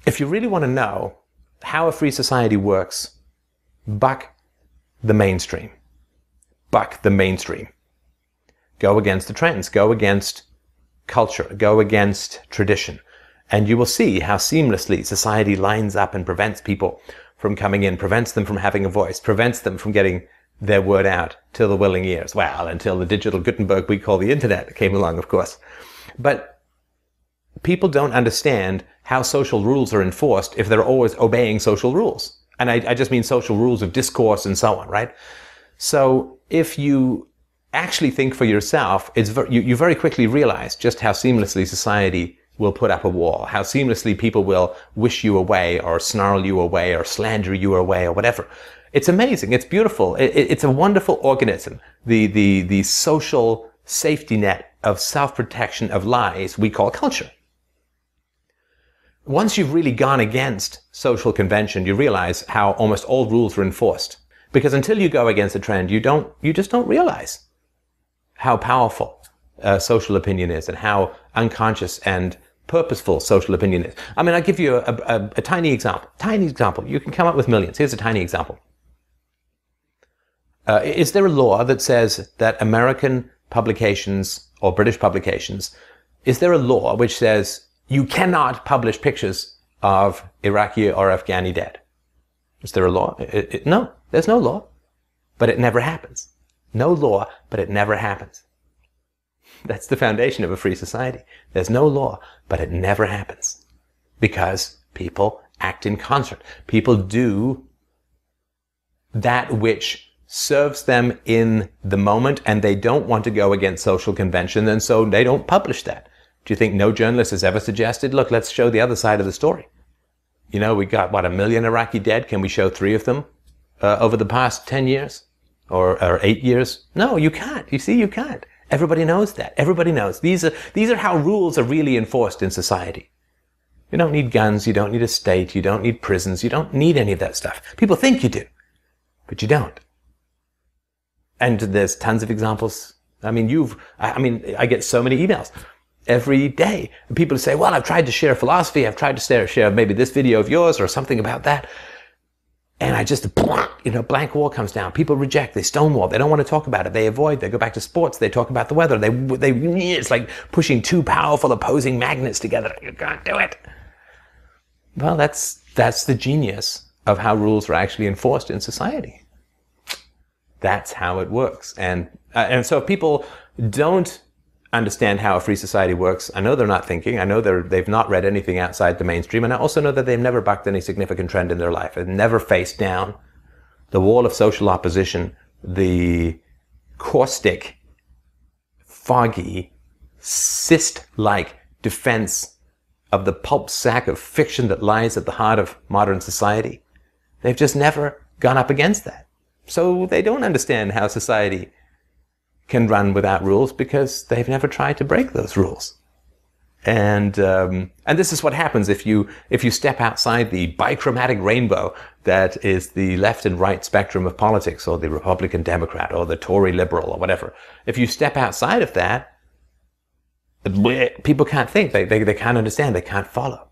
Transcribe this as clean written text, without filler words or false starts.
if you really want to know how a free society works, buck the mainstream. Buck the mainstream. Go against the trends. Go against culture. Go against tradition. And you will see how seamlessly society lines up and prevents people from coming in, prevents them from having a voice, prevents them from getting their word out till the willing ears. Well, until the digital Gutenberg we call the internet came along, of course. But people don't understand how social rules are enforced if they're always obeying social rules. And I just mean social rules of discourse and so on, right? So if you actually think for yourself, you very quickly realize just how seamlessly society will put up a wall, how seamlessly people will wish you away or snarl you away or slander you away or whatever. It's amazing. It's beautiful. It's a wonderful organism. The social safety net of self-protection of lies we call culture. Once you've really gone against social convention, you realize how almost all rules are enforced. Because until you go against a trend, you just don't realize how powerful social opinion is and how unconscious and purposeful social opinion is. I mean, I'll give you a tiny example. Tiny example. You can come up with millions. Here's a tiny example. Is there a law that says that American publications or British publications, is there a law which says you cannot publish pictures of Iraqi or Afghani dead? Is there a law? No, there's no law. But it never happens. No law, but it never happens. That's the foundation of a free society. There's no law, but it never happens. Because people act in concert. People do that which serves them in the moment, and they don't want to go against social convention, and so they don't publish that. Do you think no journalist has ever suggested, look, let's show the other side of the story? You know, we got, 1 million Iraqi dead. Can we show 3 of them over the past 10 years or 8 years? No, you can't. You see, you can't. Everybody knows that. Everybody knows. These are how rules are really enforced in society. You don't need guns. You don't need a state. You don't need prisons. You don't need any of that stuff. People think you do, but you don't. And there's tons of examples. I I get so many emails every day. People say, well, I've tried to share philosophy. I've tried to share maybe this video of yours or something about that. And I just, blank wall comes down. People reject, they stonewall, they don't want to talk about it, they avoid, they go back to sports, they talk about the weather, it's like pushing 2 powerful opposing magnets together. You can't do it. Well, that's the genius of how rules are actually enforced in society. That's how it works. And so if people don't understand how a free society works, I know they're not thinking, I know they've not read anything outside the mainstream, and I also know that they've never bucked any significant trend in their life. They've never faced down the wall of social opposition, the caustic, foggy, cyst-like defense of the pulp sack of fiction that lies at the heart of modern society. They've just never gone up against that. So they don't understand how society can run without rules because they've never tried to break those rules. And this is what happens if you step outside the bichromatic rainbow that is the left and right spectrum of politics, or the Republican Democrat, or the Tory liberal, or whatever. If you step outside of that, people can't think, they can't understand, they can't follow.